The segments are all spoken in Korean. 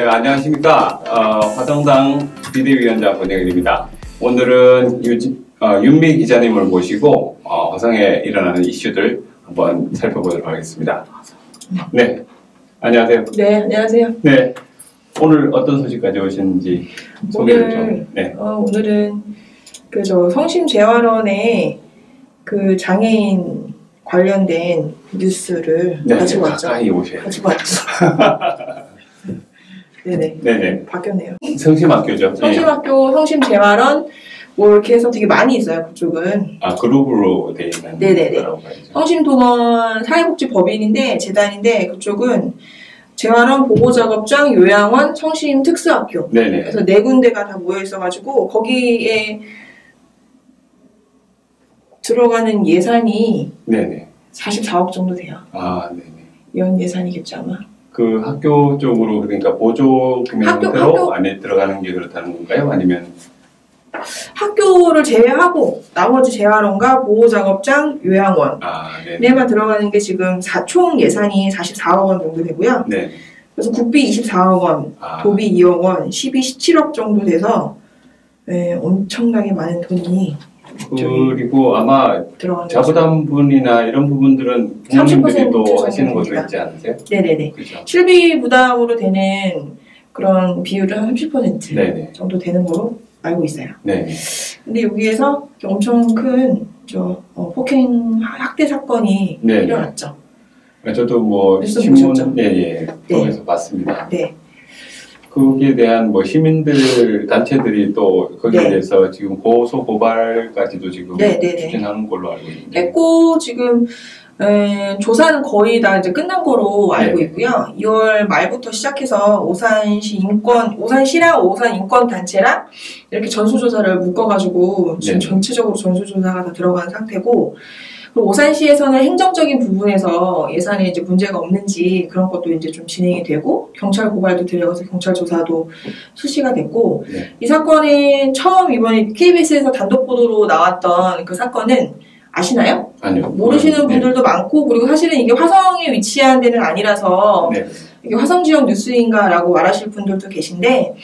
안녕하십니까. 화성당 비대위원장 권영일입니다. 오늘은 윤미 기자님을 모시고 화성에 일어나는 이슈들 한번 살펴보도록 하겠습니다. 네, 안녕하세요. 네, 안녕하세요. 네, 오늘 어떤 소식 가져오셨는지 소개를 좀. 네. 오늘은 성심재활원의 그 장애인 관련된 뉴스를 가지고 왔죠. 가까이 오셔야 가지고 왔죠. 네네. 네네. 바뀌었네요. 성심학교죠. 성심학교, 성심재활원, 뭐 이렇게 해서 되게 많이 있어요, 그쪽은. 그룹으로 되어 있는. 네네네. 성심동원 사회복지법인인데, 재단인데, 그쪽은 재활원, 보호작업장, 요양원, 성심특수학교. 네네. 그래서 네 군데가 다 모여 있어가지고, 거기에 들어가는 예산이 네네. 44억 정도 돼요. 네네. 연 예산이겠죠, 아마. 그 학교 쪽으로, 그러니까 보조금의 형태로 안에 들어가는 게 그렇다는 건가요? 아니면? 학교를 제외하고 나머지 재활원과 보호작업장, 요양원 네만 들어가는 게 지금 총 예산이 44억 원 정도 되고요. 네. 그래서 국비 24억 원, 도비 2억 원, 17억 정도 돼서 엄청나게 많은 돈이 그리고 아마 자부담분이나 이런 부분들은 부모님들이 또 하시는 것도 있지 않으세요? 네네네. 그렇죠. 실비 부담으로 되는 그런 비율은 한 30% 네네. 정도 되는 걸로 알고 있어요. 네. 근데 여기에서 엄청 큰 폭행 학대 사건이 일어났죠. 저도 뭐 신문 통해서 봤습니다. 네. 거기에 대한 시민들 단체들이 또 거기에 대해서 지금 고소 고발까지도 지금 추진하는 걸로 알고 있는데. 했고 지금 조사는 거의 다 이제 끝난 거로 알고 있고요. 2월 말부터 시작해서 오산시랑 오산 인권 단체랑 이렇게 전수조사를 묶어가지고 지금 전체적으로 전수조사가 다 들어간 상태고. 오산시에서는 행정적인 부분에서 예산에 이제 문제가 없는지 그런 것도 이제 좀 진행이 되고 경찰 고발도 들어가서 경찰 조사도 실시가 됐고 이 사건의 처음 이번에 KBS에서 단독 보도로 나왔던 그 사건은 아시나요? 아니요. 모르시는 분들도 많고 그리고 사실은 이게 화성에 위치한 데는 아니라서 이게 화성 지역 뉴스인가라고 말하실 분들도 계신데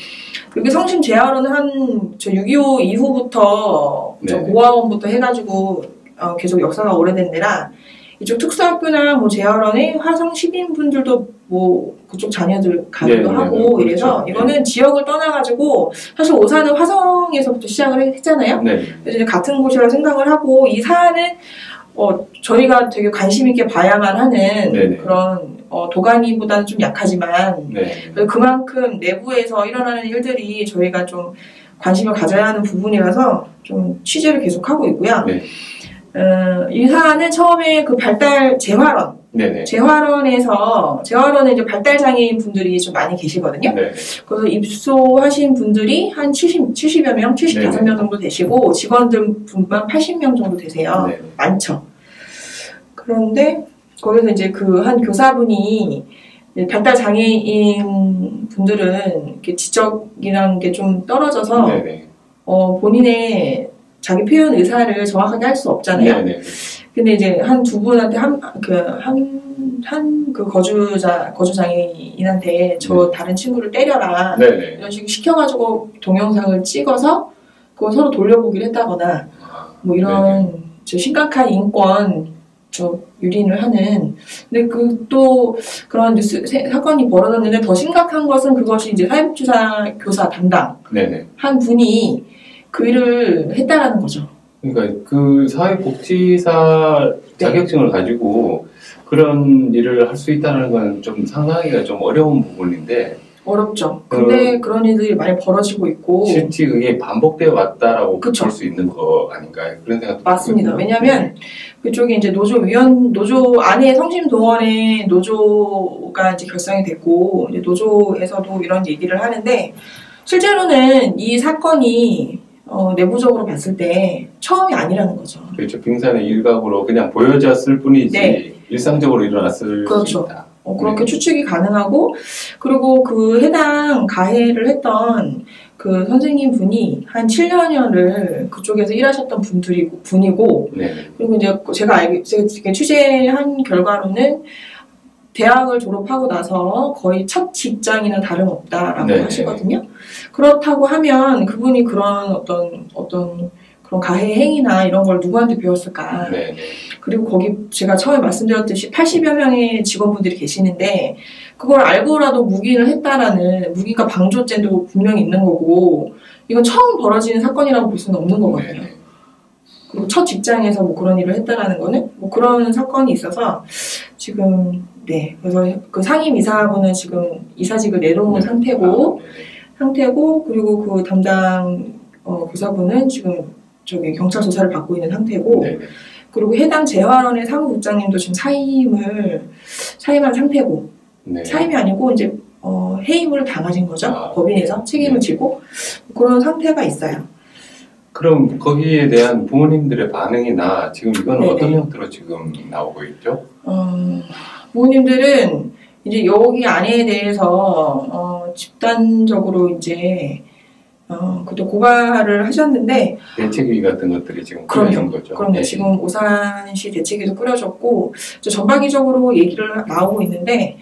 여기 성심재활원은 6.25 이후부터 고아원부터 해가지고 계속 역사가 오래된 데라 이쪽 특수학교나 재활원에 화성 시민분들도 그쪽 자녀들 가기도 하고 이래서 이거는 지역을 떠나가지고 사실 오산은 화성에서부터 시작을 했잖아요. 그래서 이제 같은 곳이라고 생각을 하고 이 사안은 저희가 되게 관심 있게 봐야만 하는 그런 도가니보다는 좀 약하지만 그만큼 내부에서 일어나는 일들이 저희가 좀 관심을 가져야 하는 부분이라서 좀 취재를 계속하고 있고요. 이 사안은 처음에 그 발달 재활원, 재활원에 이제 발달 장애인 분들이 좀 많이 계시거든요. 그래서 입소하신 분들이 한 70여 명, 75명 정도 되시고 직원들 분만 80명 정도 되세요. 많죠. 그런데 거기서 이제 그 한 교사분이 발달 장애인 분들은 이렇게 지적이라는 게 좀 떨어져서 본인의 자기 표현 의사를 정확하게 할 수 없잖아요. 근데 이제 두 분한테 그 거주장애인한테 다른 친구를 때려라. 이런 식으로 시켜가지고 동영상을 찍어서 그걸 서로 돌려보기를 했다거나, 이런 심각한 인권 유린을 하는. 근데 또 그런 사건이 벌어졌는데 더 심각한 것은 그것이 이제 사회복지사 교사 담당 한 분이 그 일을 했다라는 거죠. 그러니까 그 사회복지사 자격증을 가지고 그런 일을 할 수 있다는 건 좀 상상하기가 좀 어려운 부분인데. 어렵죠. 근데 그런 일들이 많이 벌어지고 있고. 실제 그게 반복되어 왔다라고 볼 수 있는 거 아닌가요? 그런 생각도 맞습니다. 왜냐하면 그쪽에 이제 노조 안에 성심동원의 노조가 이제 결성이 됐고 이제 노조에서도 이런 얘기를 하는데 실제로는 이 사건이 내부적으로 봤을 때 처음이 아니라는 거죠. 그렇죠. 빙산의 일각으로 그냥 보여졌을 뿐이지 일상적으로 일어났을 수 있다. 그렇게 추측이 가능하고 그리고 그 해당 가해를 했던 그 선생님 분이 한 7년여를 그쪽에서 일하셨던 분이고 그리고 이제 제가 취재한 결과로는 대학을 졸업하고 나서 거의 첫 직장이나 다름없다라고 네. 하시거든요. 그렇다고 하면 그분이 그런 어떤 그런 가해 행위나 이런 걸 누구한테 배웠을까? 네. 그리고 거기 제가 처음에 말씀드렸듯이 80여 명의 직원분들이 계시는데 그걸 알고라도 묵인을 했다라는 묵인과 방조죄도 분명히 있는 거고 이건 처음 벌어지는 사건이라고 볼 수는 없는 거거든요. 네. 그리고 첫 직장에서 뭐 그런 일을 했다라는 거는 뭐 그런 사건이 있어서 지금 네 그래서 그 상임 이사분은 지금 이사직을 내놓은 상태고 그리고 그 담당 교사분은 지금 저기 경찰 조사를 받고 있는 상태고 네. 그리고 해당 재활원의 사무국장님도 지금 사임한 상태고 네. 사임이 아니고 이제 해임을 당하신 거죠. 법인에서 책임을 네. 지고 그런 상태가 있어요. 그럼 거기에 대한 부모님들의 반응이나 지금 이건 네네. 어떤 형태로 지금 나오고 있죠? 부모님들은 이제 여기 안에 대해서 집단적으로 이제 그때 고발을 하셨는데 대책위 같은 것들이 지금 꾸려진 거죠. 그럼요. 네. 지금 오산시 대책위도 꾸려졌고 전반기적으로 얘기를 나오고 있는데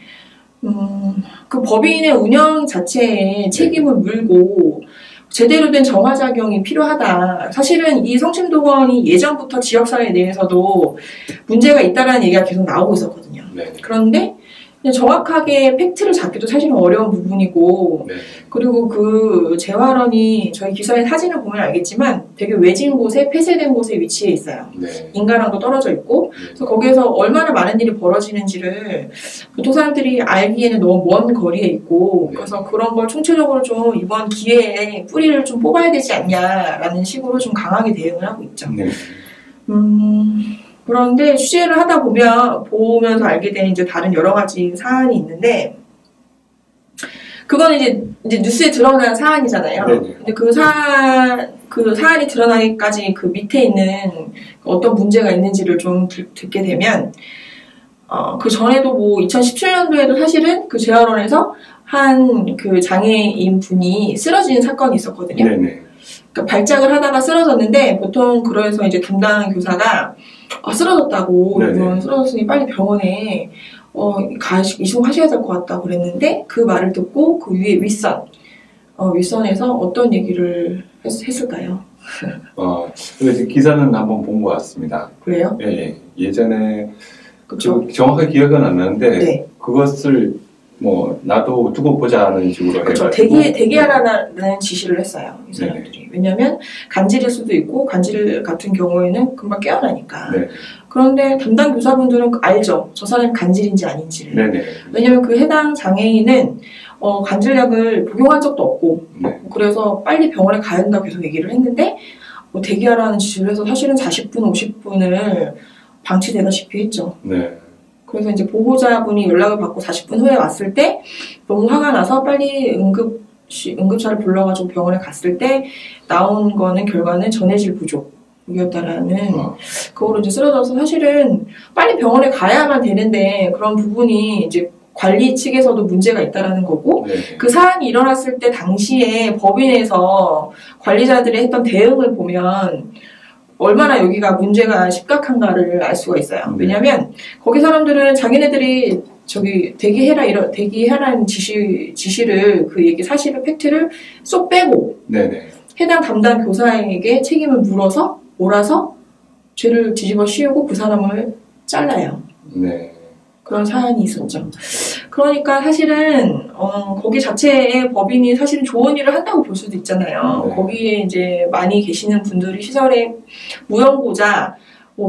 그 법인의 운영 자체에 책임을 물고 제대로 된 정화작용이 필요하다. 사실은 이 성심동원이 예전부터 지역사회 내에서도 문제가 있다라는 얘기가 계속 나오고 있었거든요. 네. 그런데 정확하게 팩트를 잡기도 사실은 어려운 부분이고 네. 그리고 그 재활원이 저희 기사의 사진을 보면 알겠지만 되게 외진 곳에 폐쇄된 곳에 위치해 있어요. 네. 인가랑도 떨어져 있고 그래서 거기에서 얼마나 많은 일이 벌어지는지를 보통 사람들이 알기에는 너무 먼 거리에 있고 그래서 그런 걸 총체적으로 좀 이번 기회에 뿌리를 좀 뽑아야 되지 않냐라는 식으로 좀 강하게 대응을 하고 있죠. 네. 그런데 취재를 하다 보면서 알게 된 이제 다른 여러 가지 사안이 있는데, 그거는 이제 뉴스에 드러난 사안이잖아요. 네네. 근데 그 사안이 드러나기까지 그 밑에 있는 어떤 문제가 있는지를 좀 듣게 되면, 그 전에도 뭐 2017년도에도 사실은 그 재활원에서 한 그 장애인 분이 쓰러지는 사건이 있었거든요. 네네. 그러니까 발작을 하다가 쓰러졌는데, 보통 그래서 이제 담당 교사가 쓰러졌다고, 이건 쓰러졌으니 빨리 병원에 이송하셔야 될 것 같다고 그랬는데 그 말을 듣고 그 위에 윗선에서 어떤 얘기를 했을까요? 그래서 기사는 한번 본 것 같습니다. 그래요? 예. 예전에 그쵸? 정확하게 기억은 안 나는데 네. 그것을 뭐 나도 두고 보자는 식으로 그렇죠. 해가지고 대기하라는 지시를 했어요. 이 사람들이. 왜냐하면 간질일 수도 있고 간질 같은 경우에는 금방 깨어나니까. 네. 그런데 담당 교사분들은 알죠. 저 사람이 간질인지 아닌지를. 네네. 왜냐하면 그 해당 장애인은 간질약을 복용한 적도 없고 그래서 빨리 병원에 가야 된다고 계속 얘기를 했는데 대기하라는 지시를 해서 사실은 40분, 50분을 방치되다시피 했죠. 네. 그래서 이제 보호자분이 연락을 받고 40분 후에 왔을 때 너무 화가 나서 빨리 응급차를 불러가지고 병원에 갔을 때 나온 거는 결과는 전해질 부족이었다라는 그거로 이제 쓰러져서 사실은 빨리 병원에 가야만 되는데 그런 부분이 이제 관리 측에서도 문제가 있다라는 거고 그 사안이 일어났을 때 당시에 법인에서 관리자들이 했던 대응을 보면 얼마나 여기가 문제가 심각한가를 알 수가 있어요. 왜냐면 거기 사람들은 자기네들이 대기해라는 지시를 그 얘기 사실을 팩트를 쏙 빼고 해당 담당 교사에게 책임을 몰아서 죄를 뒤집어 씌우고 그 사람을 잘라요. 그런 사안이 있었죠. 그러니까 사실은 거기 자체에 법인이 사실은 좋은 일을 한다고 볼 수도 있잖아요. 거기에 이제 많이 계시는 분들이 시설에 무연고자,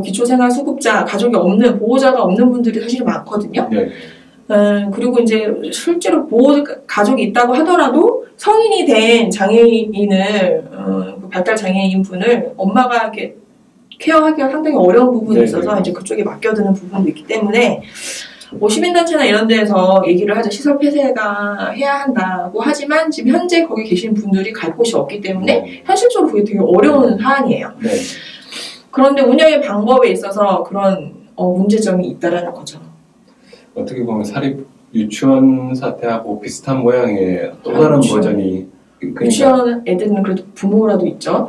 기초생활수급자, 가족이 없는 보호자가 없는 분들이 사실 많거든요. 그리고 이제 실제로 가족이 있다고 하더라도 성인이 된 장애인을 발달 장애인 분을 엄마가 이렇게 케어하기가 상당히 어려운 부분이 있어서 이제 그쪽에 맡겨두는 부분도 있기 때문에 시민단체나 이런 데에서 얘기를 하죠. 시설 폐쇄가 해야 한다고 하지만 지금 현재 거기 계신 분들이 갈 곳이 없기 때문에 현실적으로 그게 되게 어려운 사안이에요. 그런데 운영의 방법에 있어서 그런 문제점이 있다라는 거죠. 어떻게 보면 사립 유치원 사태하고 비슷한 모양의 또 다른 버전이 유치원 애들은 그래도 부모라도 있죠.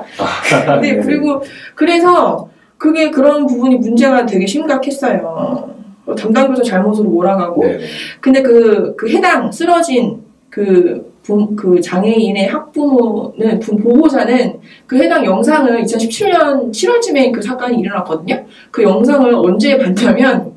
그리고 그래서 그게 그런 부분이 문제가 되게 심각했어요. 담당 교사 잘못으로 몰아가고. 네네. 근데 그 해당 쓰러진 그 장애인의 학부모는, 보호자는 그 해당 영상을 2017년 7월쯤에 그 사건이 일어났거든요. 그 영상을 언제 봤냐면,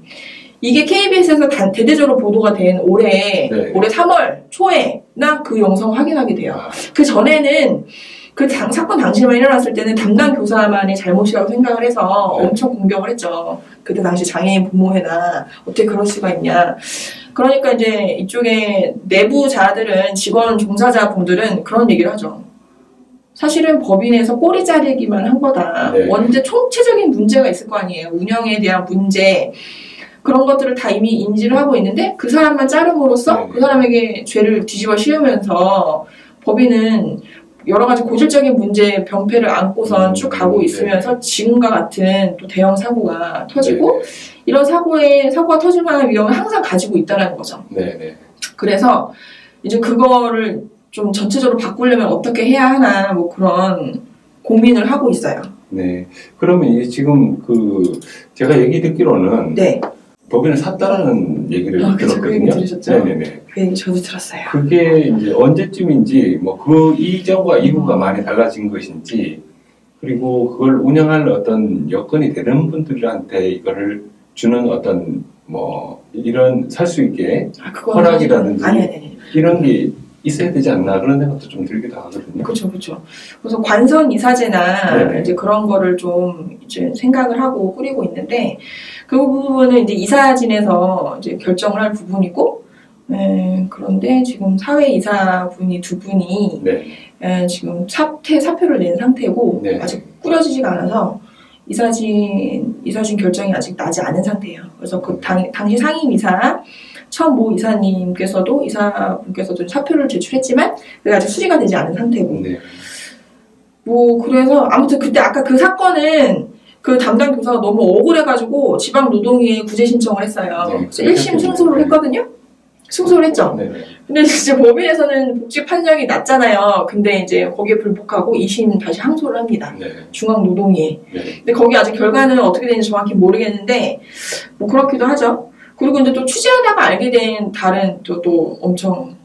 이게 KBS에서 대대적으로 보도가 된 올해 3월 초에나 그 영상 확인하게 돼요. 그 전에는 그 사건 당시만 일어났을 때는 담당 교사만의 잘못이라고 생각을 해서 엄청 공격을 했죠. 그때 당시 장애인 부모회나 어떻게 그럴 수가 있냐. 그러니까 이제 이쪽에 내부자들은, 직원 종사자분들은 그런 얘기를 하죠. 사실은 법인에서 꼬리 자르기만 한 거다. 원래 총체적인 문제가 있을 거 아니에요. 운영에 대한 문제. 그런 것들을 다 이미 인지를 하고 있는데 그 사람만 자름으로써 그 사람에게 죄를 뒤집어 씌우면서 법인은 여러 가지 고질적인 문제 병폐를 안고선 쭉 가고 있으면서 지금과 같은 또 대형 사고가 터지고 이런 사고가 터질 만한 위험을 항상 가지고 있다는 거죠. 그래서 이제 그거를 좀 전체적으로 바꾸려면 어떻게 해야 하나 뭐 그런 고민을 하고 있어요. 네. 그러면 이게 지금 제가 얘기 듣기로는 법인을 샀다라는 얘기를 들었거든요. 그 얘기 들으셨죠? 네네네. 그 얘기 저도 들었어요. 그게 이제 언제쯤인지, 뭐 그 이전과 이후가 많이 달라진 것인지, 그리고 그걸 운영할 어떤 여건이 되는 분들한테 이거를 주는 어떤 뭐 이런 살 수 있게 허락이라든지 아니. 이런 게 있어야 되지 않나 그런 생각도 좀 들기도 하거든요. 그렇죠. 그래서 관선 이사제나 이제 그런 거를 좀 이제 생각을 하고 꾸리고 있는데 그 부분은 이제 이사진에서 이제 결정을 할 부분이고, 그런데 지금 사회 이사분이 2분이 지금 사표를 낸 상태고 아직 꾸려지지가 않아서 이사진 결정이 아직 나지 않은 상태예요. 그래서 그 당시 상임 이사 모 이사분께서도 사표를 제출했지만 그게 아직 수리가 되지 않은 상태고. 뭐 그래서 아무튼 그때 아까 그 사건은 그 담당 교사가 너무 억울해가지고 지방노동위에 구제 신청을 했어요. 그래서 1심 승소를 했거든요. 승소를 했죠. 근데 이제 법인에서는 복지 판정이 났잖아요. 근데 이제 거기에 불복하고 2심 다시 항소를 합니다. 중앙노동위에. 근데 거기 아직 결과는 어떻게 되는지 정확히 모르겠는데 뭐 그렇기도 하죠. 그리고 이제 또 취재하다가 알게 된 다른 또 엄청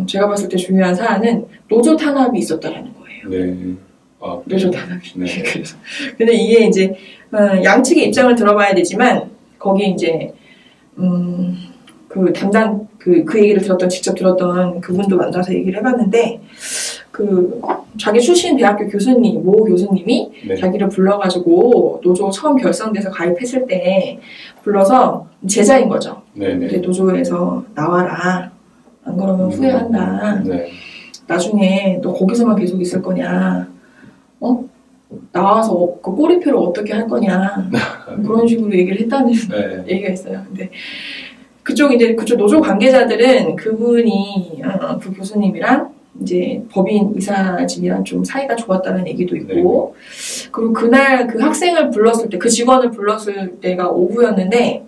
제가 봤을 때 중요한 사안은 노조 탄압이 있었다라는 거예요. 노조 탄압이. 근데 이게 이제 양측의 입장을 들어봐야 되지만 거기 이제 그 담당 그 얘기를 직접 들었던 그분도 만나서 얘기를 해봤는데 자기 출신 대학교 교수님, 모 교수님이 자기를 불러가지고 노조 처음 결성돼서 가입했을 때 불러서 제자인 거죠. 근데 노조에서 나와라. 안 그러면 후회한다. 나중에 너 거기서만 계속 있을 거냐. 나와서 그 꼬리표를 어떻게 할 거냐. 그런 식으로 얘기를 했다는 얘기가 있어요. 근데 그쪽 노조 관계자들은 그분이 그 교수님이랑 이제 법인 이사진이랑 좀 사이가 좋았다는 얘기도 있고, 그리고 그날 그 학생을 불렀을 때, 그 직원을 불렀을 때가 오후였는데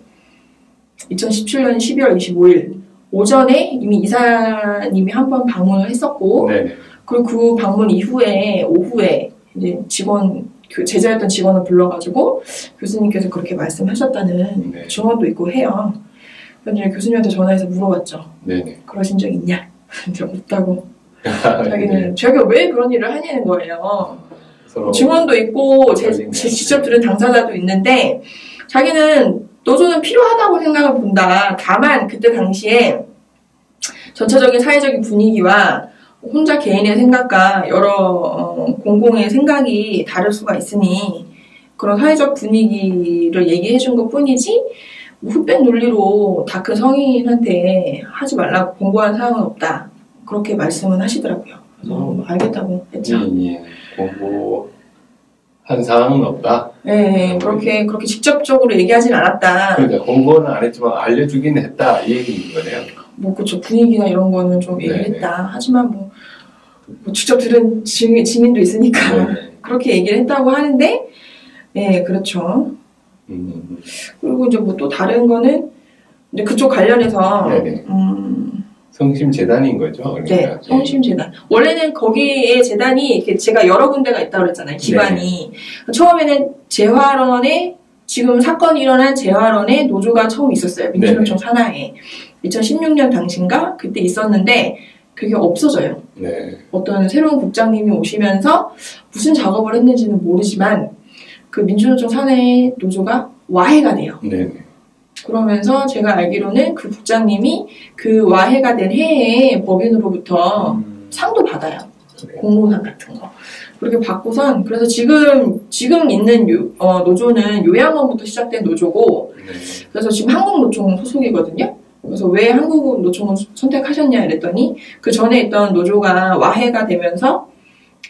2017년 12월 25일 오전에 이미 이사님이 한 번 방문을 했었고, 그리고 그 방문 이후에 오후에 이제 제자였던 직원을 불러가지고 교수님께서 그렇게 말씀하셨다는 증언도 있고 해요. 그래서 교수님한테 전화해서 물어봤죠. 그러신 적 있냐? 이제 없다고. 자기가 왜 그런 일을 하냐는 거예요. 증언도 있고 직접 들은 당사자도 있는데 자기는 노조는 필요하다고 생각을 본다. 다만 그때 당시에 전체적인 사회적인 분위기와 혼자 개인의 생각과 여러 공공의 생각이 다를 수가 있으니 그런 사회적 분위기를 얘기해 준 것 뿐이지 흑백 논리로 다 큰 성인한테 하지 말라고 공고한 사항은 없다. 그렇게 말씀은 하시더라고요. 그래서 알겠다고 했죠. 공고한 사항은 없다? 네, 그렇게 직접적으로 얘기하진 않았다. 그러니까 공고는 안 했지만 알려주긴 했다 이 얘기인 거네요. 뭐 그쵸, 분위기나 이런 거는 좀 얘기를 했다. 하지만 뭐 직접 들은 증인도 있으니까 그렇게 얘기를 했다고 하는데, 네, 그렇죠. 그리고 이제 뭐 또 다른 거는 이제 그쪽 관련해서 성심재단인 거죠? 그러니까. 네, 성심재단. 원래는 거기에 재단이 제가 여러 군데가 있다고 그랬잖아요. 기관이. 처음에는 재활원의 지금 사건이 일어난 재활원에 노조가 처음 있었어요. 민주노총 산하에. 2016년 당시인가? 그때 있었는데 그게 없어져요. 네. 어떤 새로운 국장님이 오시면서 무슨 작업을 했는지는 모르지만 그 민주노총 산하의 노조가 와해가 돼요. 네. 그러면서 제가 알기로는 그 국장님이 그 와해가 된 해에 법인으로부터 상도 받아요. 네. 공로상 같은 거. 그렇게 받고선 그래서 지금 있는 노조는 요양원부터 시작된 노조고 네. 그래서 지금 한국노총 소속이거든요. 그래서 왜 한국노총을 선택하셨냐 이랬더니 그 전에 있던 노조가 와해가 되면서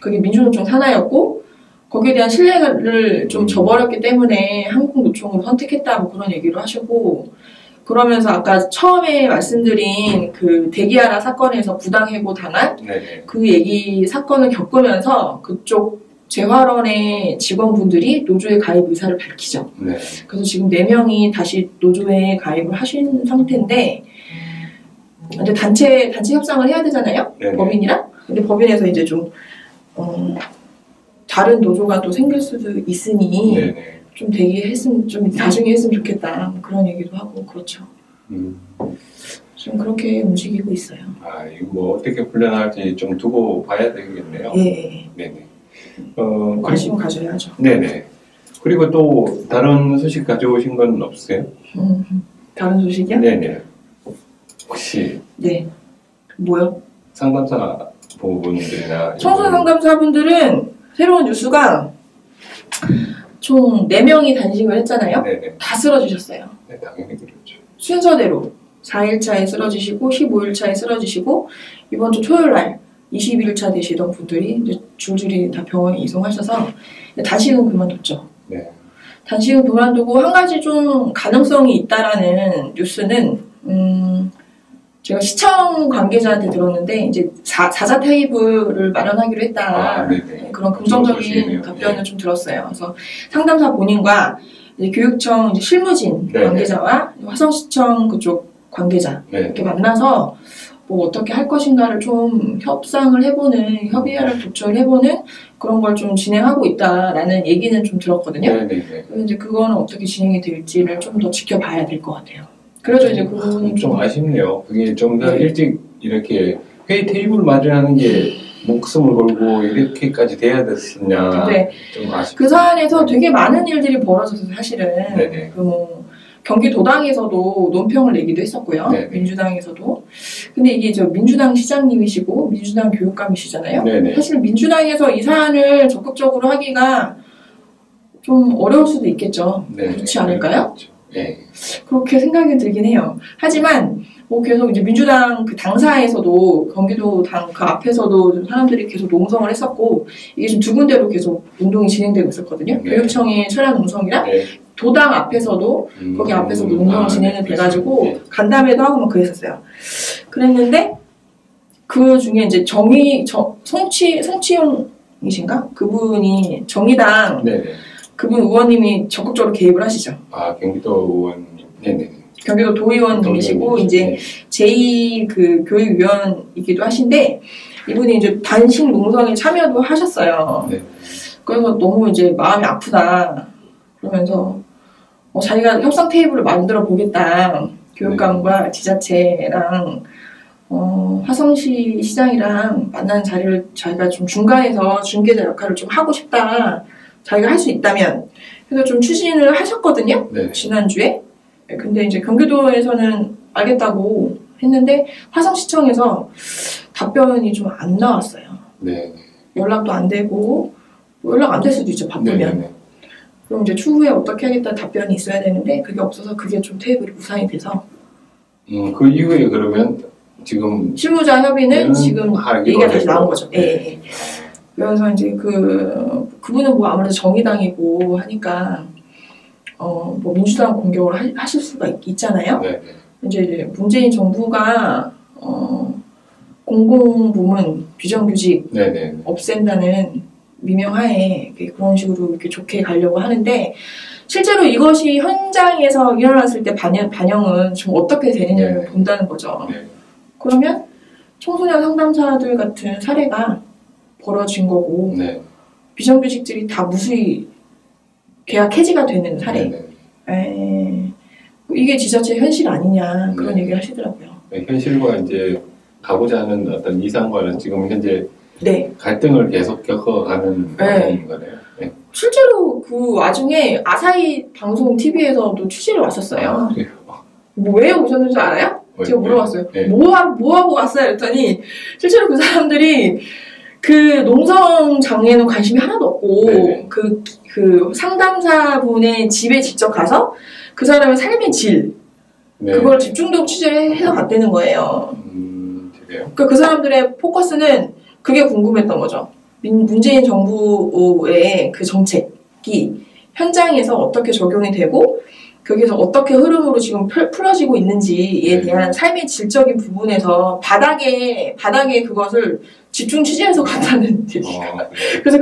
그게 민주노총 산하였고 거기에 대한 신뢰를 좀 저버렸기 때문에 한국노총으로 선택했다 뭐 그런 얘기를 하시고 그러면서 아까 처음에 말씀드린 그 대기하라 사건에서 부당해고 당한 네네. 그 얘기 사건을 겪으면서 그쪽 재활원의 직원분들이 노조에 가입 의사를 밝히죠. 네. 그래서 지금 4명이 다시 노조에 가입을 하신 상태인데 이제 단체 협상을 해야 되잖아요. 네네. 법인이랑. 근데 법인에서 이제 좀 다른 노조가 또 생길 수도 있으니 네네. 좀 대기했으면 좀 나중에 했으면 좋겠다 뭐 그런 얘기도 하고 그렇죠. 좀 그렇게 움직이고 있어요. 아, 이거 뭐 어떻게 풀려나갈지 좀 두고 봐야 되겠네요. 예. 네네. 관심 가져야죠. 네네. 그리고 또 다른 소식 가져오신 건 없으세요? 다른 소식이요? 네네. 혹시 네. 뭐요? 상담사 부분들이나 청소년 상담사분들은 새로운 뉴스가 총 4명이 단식을 했잖아요. 네네. 다 쓰러지셨어요. 네, 당연히 그렇죠. 순서대로 4일차에 쓰러지시고 15일차에 쓰러지시고 이번 주 토요일날 21일차 되시던 분들이 이제 줄줄이 다 병원에 이송하셔서 단식은 그만뒀죠. 네. 단식은 그만두고 한 가지 좀 가능성이 있다라는 뉴스는 제가 시청 관계자한테 들었는데 이제 사자 테이블을 마련하기로 했다. 그런 긍정적인 답변을 좀 들었어요. 그래서 상담사 본인과 이제 교육청 이제 실무진 관계자와 화성시청 그쪽 관계자 이렇게 만나서 뭐 어떻게 할 것인가를 좀 협상을 해보는 협의회를 도출해보는 그런 걸 좀 진행하고 있다라는 얘기는 좀 들었거든요. 그래서 이제 그거는 어떻게 진행이 될지를 좀 더 지켜봐야 될 것 같아요. 그래도 이제 그거는 좀 아쉽네요. 그게 좀 더 일찍 이렇게 회의 테이블 마련하는 게 목숨을 걸고 이렇게까지 돼야 됐었냐. 좀 아쉽. 그 사안에서 되게 많은 일들이 벌어져서 사실은 그 뭐 경기도당에서도 논평을 내기도 했었고요. 민주당에서도. 근데 이게 저 민주당 시장님이시고 민주당 교육감이시잖아요. 사실 민주당에서 이 사안을 적극적으로 하기가 좀 어려울 수도 있겠죠. 그렇지 않을까요? 네. 그렇게 생각이 들긴 해요. 하지만 뭐 계속 이제 민주당 그 당사에서도 경기도 당 그 앞에서도 사람들이 계속 농성을 했었고 이게 지금 두 군데로 계속 운동이 진행되고 있었거든요. 교육청의 철학 농성이랑 도당 앞에서도 거기 앞에서 농성 진행이 돼가지고 간담회도 하고 막 그랬었어요. 그랬는데 그 중에 이제 송치용이신가? 그분이 정의당 그분 의원님이 적극적으로 개입을 하시죠. 아, 경기도 의원님. 네네. 경기도 도의원님이시고 이제 제2 그 교육위원이기도 하신데 이분이 이제 단식 농성에 참여도 하셨어요. 그래서 너무 이제 마음이 아프다. 그러면서 자기가 협상 테이블을 만들어 보겠다. 교육감과 지자체랑 화성시 시장이랑 만나는 자리를 자기가 좀 중간에서 중개자 역할을 좀 하고 싶다. 자기가 할 수 있다면 그래서 좀 추진을 하셨거든요. 지난주에. 근데 이제 경기도에서는 알겠다고 했는데 화성시청에서 답변이 좀 안 나왔어요. 연락도 안 되고 연락 안 될 수도 있죠. 바쁘면. 그럼 이제 추후에 어떻게 하겠다 답변이 있어야 되는데 그게 없어서 그게 좀 테이블이 무산이 돼서 그 이후에 그러면 지금 실무자 협의는 지금 얘기가 다시 나온 거죠. 그래서 이제 그분은 뭐 아무래도 정의당이고 하니까 뭐 민주당 공격을 하실 수가 있잖아요. 이제 문재인 정부가 공공부문 비정규직 없앤다는 미명하에 그런 식으로 이렇게 좋게 가려고 하는데 실제로 이것이 현장에서 일어났을 때 반영은 좀 어떻게 되느냐를 본다는 거죠. 그러면 청소년 상담사들 같은 사례가 벌어진 거고 비정규직들이 다 무수히 계약 해지가 되는 사례. 네네. 이게 지자체 현실 아니냐 그런 얘기를 하시더라고요. 네, 현실과 이제 가고자 하는 어떤 이상과는 지금 현재 네. 갈등을 계속 겪어가는 과정인 거네요. 네. 실제로 그 와중에 아사히 방송 TV에서도 취재를 왔었어요. 아, 그래요? 뭐 왜 오셨는지 알아요? 제가 물어봤어요. 네. 뭐 하고 왔어요? 그랬더니 실제로 그 사람들이 그 농성 장애에는 관심이 하나도 없고 네. 그 상담사분의 집에 직접 가서 그 사람의 삶의 질 네. 그걸 집중적으로 취재를 해서 갔다는 거예요. 그래요? 그러니까 그 사람들의 포커스는 그게 궁금했던 거죠. 문재인 정부의 그 정책이 현장에서 어떻게 적용이 되고 거기서 어떻게 흐름으로 지금 풀어지고 있는지에 대한 삶의 질적인 부분에서 바닥에 그것을 집중 취재해서 갔다는 얘기가. 그래서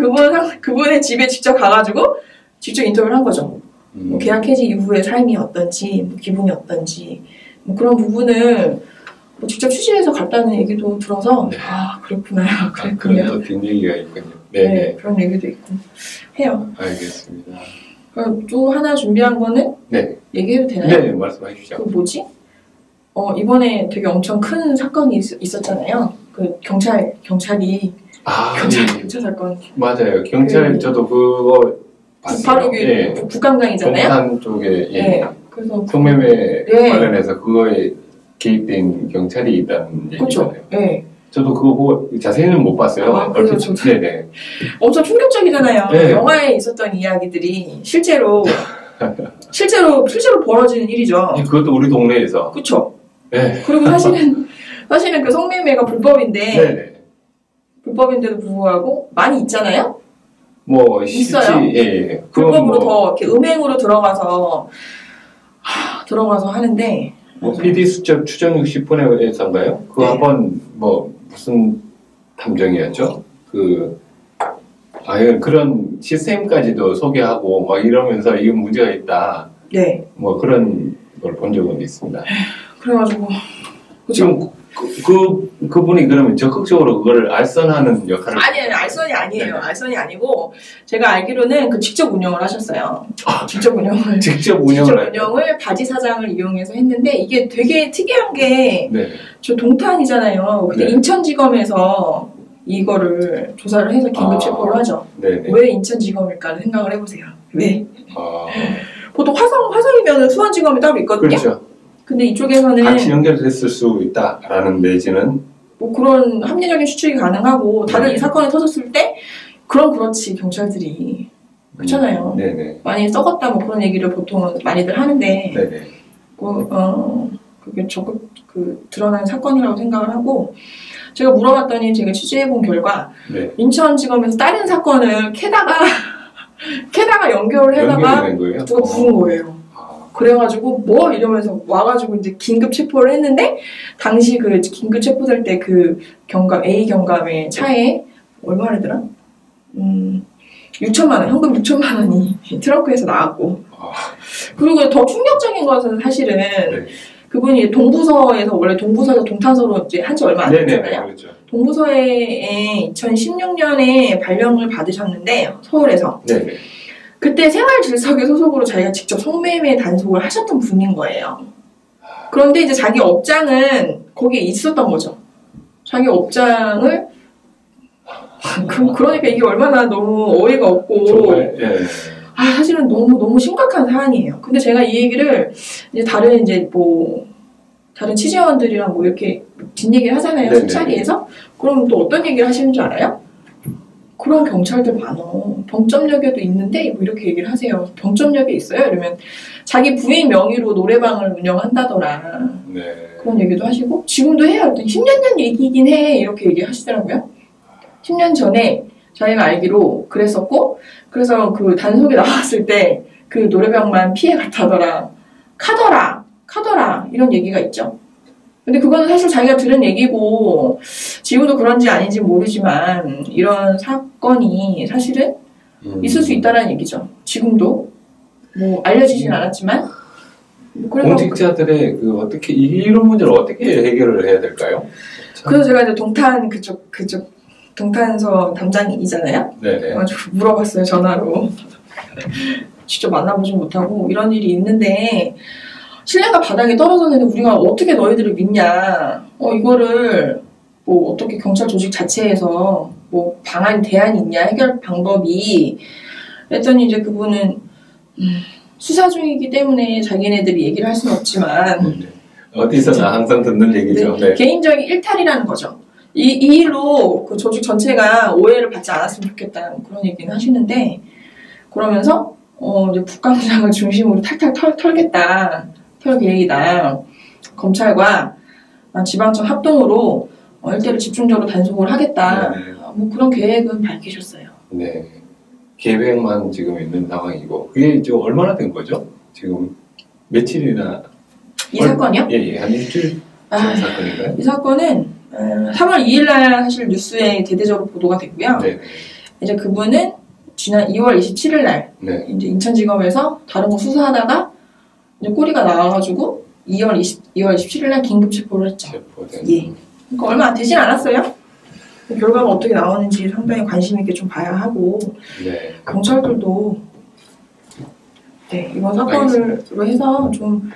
그분의 집에 직접 가가지고 직접 인터뷰를 한 거죠. 뭐 계약 해지 이후의 삶이 어떤지, 뭐 기분이 어떤지, 뭐 그런 부분을 뭐 직접 취재해서 갔다는 얘기도 들어서 네. 아 그렇구나, 그랬군요. 그런 또 뒷얘기가 있군요. 네, 그런 얘기도 있고 해요. 알겠습니다. 또 하나 준비한 거는 네. 얘기해도 되나요? 네, 말씀해 주시죠. 그 뭐지? 이번에 되게 엄청 큰 사건이 있었잖아요. 그 경찰이 경찰 사건. 맞아요. 경찰 저도 그거 봤어요. 바로 그 예. 북한강이잖아요. 동탄 쪽에 예. 그래서 성매매 관련해서 그거에 개입된 경찰이 있다는 그렇죠. 얘기잖아요. 네. 저도 그거 보고 자세히는 못 봤어요. 그래서 저도 네네. 엄청 충격적이잖아요. 네. 영화에 있었던 이야기들이 실제로 벌어지는 일이죠. 그것도 우리 동네에서. 그렇죠. 네. 그리고 사실은 그 성매매가 불법인데 네네. 불법인데도 불구하고 많이 있잖아요. 뭐 있어요. 예. 불법으로 더 이렇게 음행으로 들어가서 하는데. 뭐 PD 수첩 추정 60분에서인가요? 그거 네. 한번 뭐 무슨 탐정이었죠? 그런 시스템까지도 소개하고 막 이러면서 이건 문제가 있다. 네. 뭐 그런 걸 본 적은 있습니다. 그래가지고 지금 그분이 그러면 적극적으로 그걸 알선하는 역할을 아니에요. 알선이 아니에요. 네. 알선이 아니고 제가 알기로는 그 직접 운영을 하셨어요. 직접 운영을 바지 사장을 이용해서 했는데 이게 되게 특이한 게 저 동탄이잖아요. 근데 네. 인천지검에서 이거를 조사를 해서 긴급 체포를 하죠. 네네. 왜 인천지검일까를 생각을 해보세요. 왜? 보통 화성이면 수원지검이 따로 있거든요. 그렇죠. 근데 이쪽에서는 같이 연결됐을 수 있다라는 내지는 뭐 그런 합리적인 추측이 가능하고 다들 네. 이 사건이 터졌을 때 그렇지 경찰들이 그렇잖아요. 네네. 많이 썩었다 뭐 그런 얘기를 보통은 많이들 하는데 네네. 그게 적극 드러난 사건이라고 생각을 하고 제가 물어봤더니 제가 취재해본 결과 네. 인천지검에서 다른 사건을 캐다가 연결을 해다가 누가 부른 거예요. 그래가지고 뭐 이러면서 와가지고 이제 긴급 체포를 했는데 당시 그 긴급 체포될 때 그 A 경감의 차에 얼마래더라? 6천만 원, 현금 6천만 원이 트렁크에서 나왔고 그리고 더 충격적인 것은 사실은 그분이 동부서에서 원래 동부서에서 동탄서로 이제 한지 얼마 안 됐잖아요. 그렇죠. 동부서에 2016년에 발령을 받으셨는데 서울에서 네네. 그때 생활질서계 소속으로 자기가 직접 성매매 단속을 하셨던 분인 거예요. 그런데 이제 자기 업장은 거기에 있었던 거죠. 자기 업장을 그러니까 이게 얼마나 너무 어이가 없고 정말, 예. 사실은 너무 심각한 사안이에요. 근데 제가 이 얘기를 이제 다른 취재원들이랑 뭐 이렇게 뒷얘기를 하잖아요. 술자리에서. 그럼 또 어떤 얘기를 하시는 줄 알아요? 그런 경찰들 많어. 병점역에도 있는데 뭐 이렇게 얘기를 하세요. 병점역에 있어요? 이러면 자기 부인 명의로 노래방을 운영한다더라. 네. 그런 얘기도 하시고 지금도 해요. 10년 전 얘기긴 해. 이렇게 얘기하시더라고요. 10년 전에 저희가 알기로 그랬었고 그래서 그 단속에 나왔을 때 그 노래방만 피해 갔다더라. 카더라. 이런 얘기가 있죠. 근데 그거는 사실 자기가 들은 얘기고 지금도 그런지 아닌지 모르지만 이런 사건이 사실은 있을 수 있다는 얘기죠. 지금도 뭐 알려지진 않았지만 공직자들의 어떻게 이런 문제를 어떻게 해결을 해야 될까요? 그래서 제가 이제 동탄 그쪽 동탄서 담당이잖아요. 네네. 그래가지고 물어봤어요 전화로. 직접 만나보지 못하고 이런 일이 있는데 신뢰가 바닥에 떨어졌는데 우리가 어떻게 너희들을 믿냐? 이거를 뭐 어떻게 경찰 조직 자체에서 뭐 대안이 있냐? 해결 방법이 그랬더니 이제 그분은 수사 중이기 때문에 자기네들이 얘기를 할 수는 없지만 어디서나 항상 듣는 얘기죠. 네. 개인적인 일탈이라는 거죠. 이 일로 그 조직 전체가 오해를 받지 않았으면 좋겠다 그런 얘기는 하시는데 그러면서 이제 북감장을 중심으로 탈탈 털겠다 털 계획이다. 검찰과 지방청 합동으로 일대를 집중적으로 단속을 하겠다. 뭐 그런 계획은 밝히셨어요. 네. 계획만 지금 있는 상황이고 그게 이제 얼마나 된 거죠? 지금 며칠이나 이 사건이요? 예, 한 일주일 전 사건인가요? 이 사건은 3월 2일 날 사실 뉴스에 대대적으로 보도가 됐고요. 네. 이제 그분은 지난 2월 27일 날 네. 이제 인천지검에서 다른 거 수사하다가 이제 꼬리가 나와가지고 2월 27일 날 긴급 체포를 했죠. 체포된. 예. 그러니까 얼마 되진 않았어요. 결과가 어떻게 나오는지 상당히 관심 있게 좀 봐야 하고 네. 경찰들도 이번 사건으로 해서 좀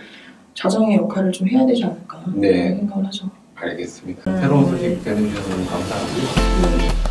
자정의 역할을 좀 해야 되지 않을까 네. 생각을 하죠. 알겠습니다. 새로운 소식 전해주셔서 감사하고요.